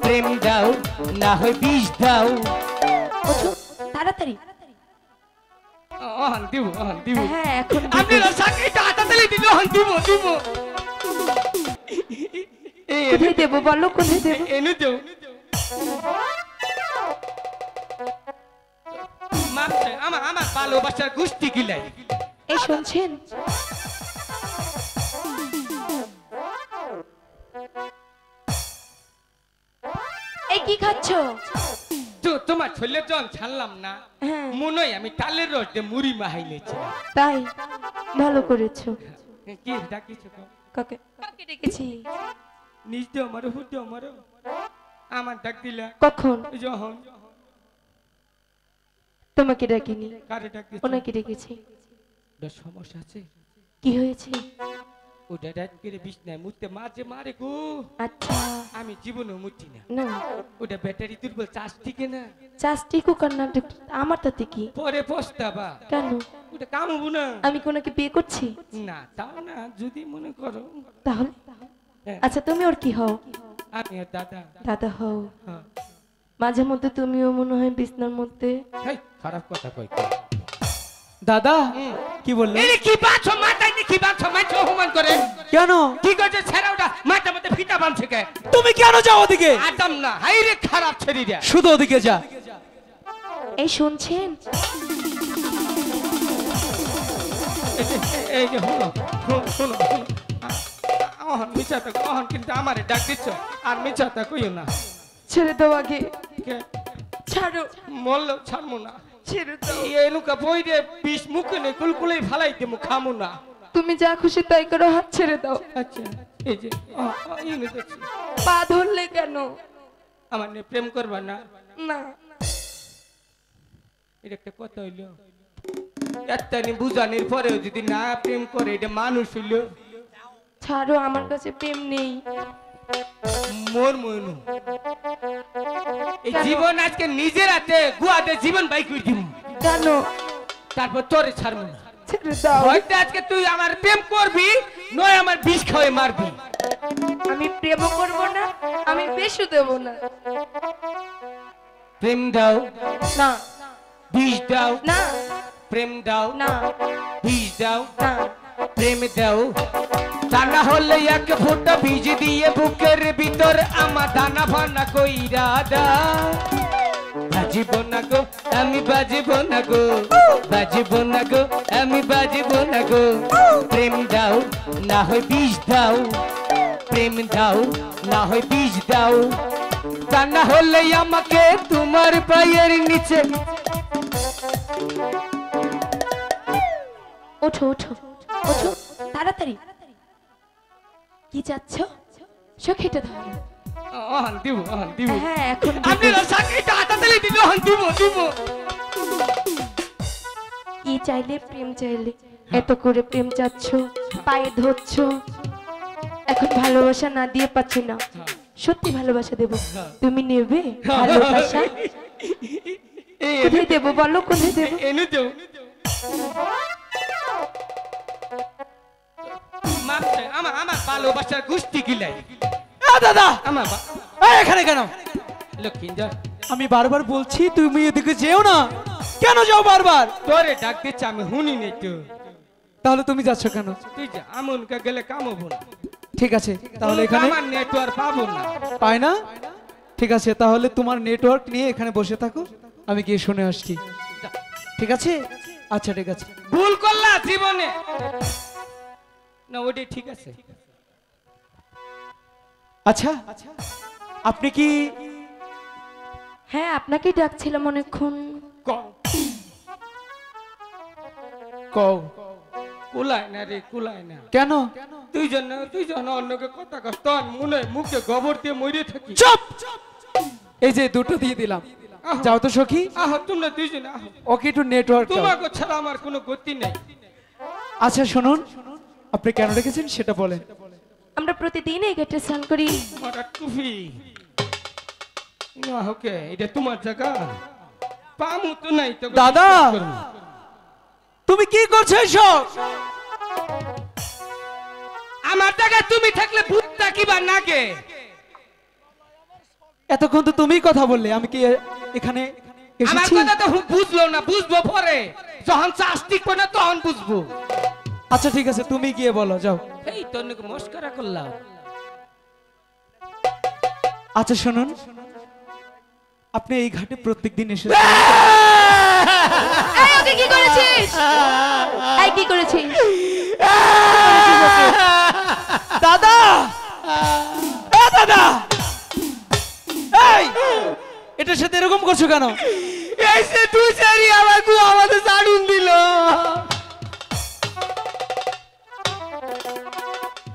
প্রেম দাও না হয় বিষ দাও। ওঠো তাড়াতাড়ি। অহন দিব অহন দিব। হ্যাঁ এখন আপনি সাকিটা হাতাতালি দিল অহন দিব দিব। কোথায় দেবো বলো, কোথায় দেবো? এনে দেও। মাপছে আমার আমার ভালোবাসার গুষ্টি গিলাই। এই শুনছেন, এই কি খাচ্ছ? তো তোমার ছেলে জন ছাড়লাম না, হ্যাঁ মনে হয় আমি টালের রস দিয়ে মুড়ি মাহাইলেছিলাম। তাই ভালো করেছো। কি ডাকিছো? কাকে কাকে ডেকেছি? নিজ দেও আমারও হুট দেও আমারও। আমার ডাক দিলা কখন? যখন। তোমাকে ডাকিনি, কারে ডাক দিছো? ওনাকে ডেকেছি। ওটা সমস্যা আছে। কি হয়েছে? ওটা ডাক করে বিছনায় মুতে মাঝে মারে গো। আচ্ছা আমি জীবনে মুতি না। না ওটা ব্যাটারি দুর্বল, চার্জ টিকে না। চাষটি কুকার না, আমার তাতে কি? পরে পস্তাবা। কেন? ওটা কামবো না। আমি কি ওনাকে বিয়ে করছি? না তাও না, যদি মনে করো। তাহলে হ্যাঁ। আচ্ছা তুমি ওর কি হও? আমি ওর দাদা। দাদা হও। হ্যাঁ। মাঝে মধ্যে তুমিও মনে হয় বিছনার মধ্যে। হেই, খারাপ কথা কই। দাদা কি বললে? এই কি বাঁচো মাথায় কি বাঁচো মাইছো অপমান করে? কেন? কি করছে ছেড়ে ওটা মাথার মধ্যে ফিতা বাঁধছে কে? তুমি কেন যাও ওদিকে? আদম না, হাই রে খারাপ ছেড়ে দে। শুধু ওদিকে যা। এই শুনছেন, এই যে হলো শোনো অহন মিছাতা অহন কিন্তু আমারে ডাক দিচ্ছ আর মিছাতা কইও না। ছেড়ে দাও আগে। কে ছাড়ো। মরলেও ছাড়মু না। ছেড়ে দাও। এই নুকা বই রে বিষ মুখে নে কুলকুলেই ফালাই দেবো, খামু না। তুমি যা খুশি তাই করো, হাত ছেড়ে দাও। আচ্ছা এই যে ইনি দেখছি পা ধরলে কেন? আমার নিয়ে প্রেম করবা না? না এটা একটা কথা হইলো? এত্তানি বুঝানির পরেও যদি না প্রেম করে এটা মানুষ হইলো? ছাড়ো, আমার কাছে প্রেম নেই। মোর মনু এই জীবন আজকে নিজের হাতে গুয়াতে জীবন বাই করে দিব। কেন? তারপর তোরে ছাড়বো না। ছেড়ে দাও। হয়তো আজকে তুই আমার প্রেম করবি, নয় আমার বিষ খাওয়াই মারবি। আমি প্রেমও করব না, আমি বেশও দেব না। প্রেম দাও না বিষ দাও। না প্রেম দাও না বিষ দাও। না। প্রেম দাও, তা না হলে এক ফোঁটা বীজ দিয়ে বুকের ভিতর আমার দানা ফানা কইরা দাও। বাজিব না গো আমি বাজিব না গো, বাজিব না গো আমি বাজিব না গো। প্রেম দাও না হয় বিষ দাও, প্রেম দাও না হয় বিষ দাও। তা না হলে আমাকে তোমার পায়ের নিচে। ওঠো ওঠো ওঠো তাড়াতাড়ি। কি যাচ্ছ? সখীটা ধরো। অহন দিব অহন দিব। হ্যাঁ এখন আপনি সাকিটা হাতাতালি দিল অহন দিব দিব। কি চাইলে? প্রেম চাইলে এত করে প্রেম চাচ্ছ, পায়ে ধরছ। এখন ভালোবাসা না দিয়ে পাচ্ছি না, সত্যি ভালোবাসা দেব, তুমি নেবে ভালোবাসা? কোথায় দেবো বলো, কোথায় দেবো? এনে দেও। মাপছে আমার আমার ভালোবাসার গুষ্টি গিলাই। দাদা আমার এখানে কেন? লক্ষ্মীঞ্জয় আমি বারবার বলছি তুমি এদিকে যেও না, কেন যাও বারবার? তোরে ডাক দিচ্ছে আমি শুনি নাই তো। তাহলে তুমি যাচ্ছ কেন? তুই যা, আমনকে গেলে কামবো না। ঠিক আছে তাহলে এখানে আমার নেটওয়ার্ক পাবো না। পায় না? ঠিক আছে তাহলে তোমার নেটওয়ার্ক নিয়ে এখানে বসে থাকো, আমি গিয়ে শুনে আসছি। ঠিক আছে? আচ্ছা ঠিক আছে। ভুল করলা জীবনে না, ওটাই ঠিক আছে। আচ্ছা আপনি কি? হ্যাঁ আপনাকেই ডাকছিলাম অনেকক্ষণ। কও। কুলায় না রে, কুলায় না। কেন? তুই জন অন্যকে কথা কষ্ট মনে মুখে গোবর দিয়ে মরে থাকি। চুপ! এই যে দুটো দিয়ে দিলাম, যাও তো সখী। আহ তোমরা দুইজন আহ। ওকে একটু নেটওয়ার্ক। তোমাকে ছাড়া আমার কোনো গতি নেই। আচ্ছা শুনুন, আপনি কেন রেখেছেন সেটা বলেন। আমরা প্রতিদিন এই ঘাটে স্নান করি। মারা টুপি না ওকে, এটা তোমার জায়গা। পামু তো নাই তো। দাদা তুমি কি করছো এসব? আমার জায়গায় তুমি থাকলে ভূতটা কিবা নাগে। এতক্ষণ তো তুমিই কথা বললে, আমি কি এখানে আমার এসেছি? কথা তো বুঝলো না, বুঝবো পরে যখন চাস্তিক করে তখন বুঝবো। আচ্ছা ঠিক আছে, তুমি গিয়ে বলো, যাও। এই তো অনেক মস্করা করলাম। আচ্ছা শুনুন, আপনি এই ঘাটে প্রত্যেকদিন এসেছেন। এই ওকে কি করেছিস? এই কি করেছিস? দাদা, এ দাদা, এই এটার সাথে এরকম করছো কেন? এই সে তুই সারি আমাদের জানুন দিল।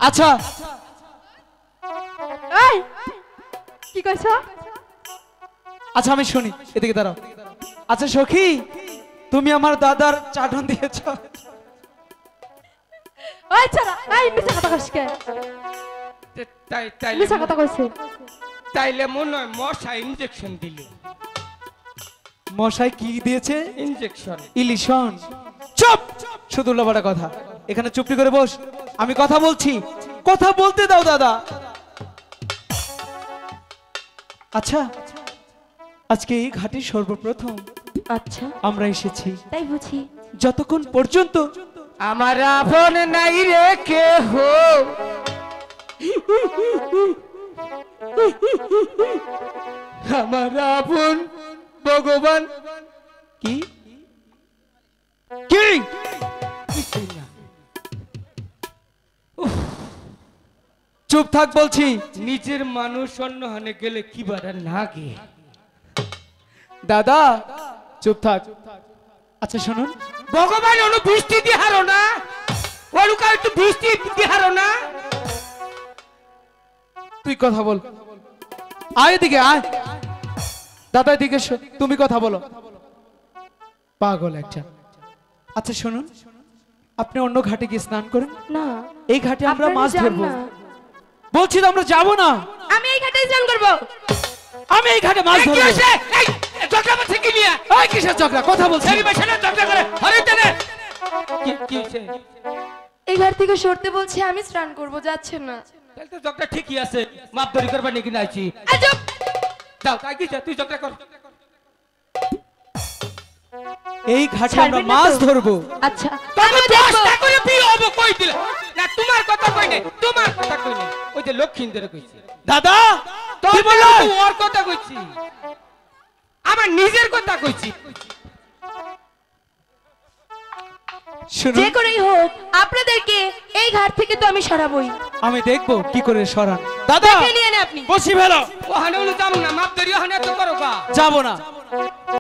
আচ্ছা এই কি কইছো? আচ্ছা আমি শুনি, এদিকে দাঁড়াও। আচ্ছা সখী, তুমি আমার দাদার চাটন দিয়েছ। ওই ছাড়া, এই মিছা কথা কইছিস কে? মিছা কথা কইছিস। তাইলে মনে হয় মশা ইনজেকশন দিল। মশাই কি দিয়েছে? ইনজেকশন। ইলিশন। চুপ, শুধু উল্লাপাটা কথা। এখানে চুপটি করে বস, আমি কথা বলছি, কথা বলতে দাও দাদা। আচ্ছা, আজকে এই ঘাটে সর্বপ্রথম আচ্ছা আমরা এসেছি, তাই বুঝি। যতক্ষণ পর্যন্ত আমার আপন নাই রে কেহ, আমার আপন ভগবান। কি কি কিছুই না। চুপ থাক বলছি। নিজের মানুষ অন্য হানে গেলে কি বারা না গে। দাদা চুপ থাক। আচ্ছা শুনুন, ভগবান অনু বৃষ্টি দিহারো না, ওরুকা একটু বৃষ্টি দিহারো না। তুই কথা বল, আয় এদিকে আয়। দাদা এদিকে এসো, তুমি কথা বলো। পাগল একটা। আচ্ছা শুনুন, আপনি অন্য ঘাটে গিয়ে স্নান করেন, না এই ঘাটে আমরা আপনারা মাছ যান ধরবো। না। বলছি তো আমরা যাবো না, আমি এই ঘাটে স্নান করব। আমি এই ঘাটে মাছ এই কি ধরবো। হইছে? এই ঝগড়া মারছে কি নিয়া? এই কিসের ঝগড়া, কথা বলছি। ছেলে বসে না ঝগড়া করে হরিতে না। কি হইছে? এই ঘাট থেকে সরতে বলছে, আমি স্নান করব, যাচ্ছে না। তাহলে তো ঝগড়া ঠিকই আছে, মাপ দড়ি করবা নাকি না আইছি। এই চুপ। যাও তাই কি তুই ঝগড়া কর। এই ঘাটে আমরা ছাড়বেন না মাছ তো? ধরবো। আচ্ছা তবে আমি দেখব। দশটা করে বিয়ে হবো কই দিলে? না তোমার কথা কই নাই, তোমার কথা কই নাই। ওই যে লক্ষ্মীন্দরে কইছি। দাদা তোর কি বললো? তো ওর কথা কইছি, আমার নিজের কথা কইছি। শুনুন, যে করেই হোক আপনাদেরকে এই ঘাট থেকে তো আমি সরাবই। আমি দেখবো কি করে সরান। দাদা দেখে নিয়ে আপনি। বসি ফেলো। ও হানে যাম না, মাপ দড়ি হানে তো করো গা। যাবো না।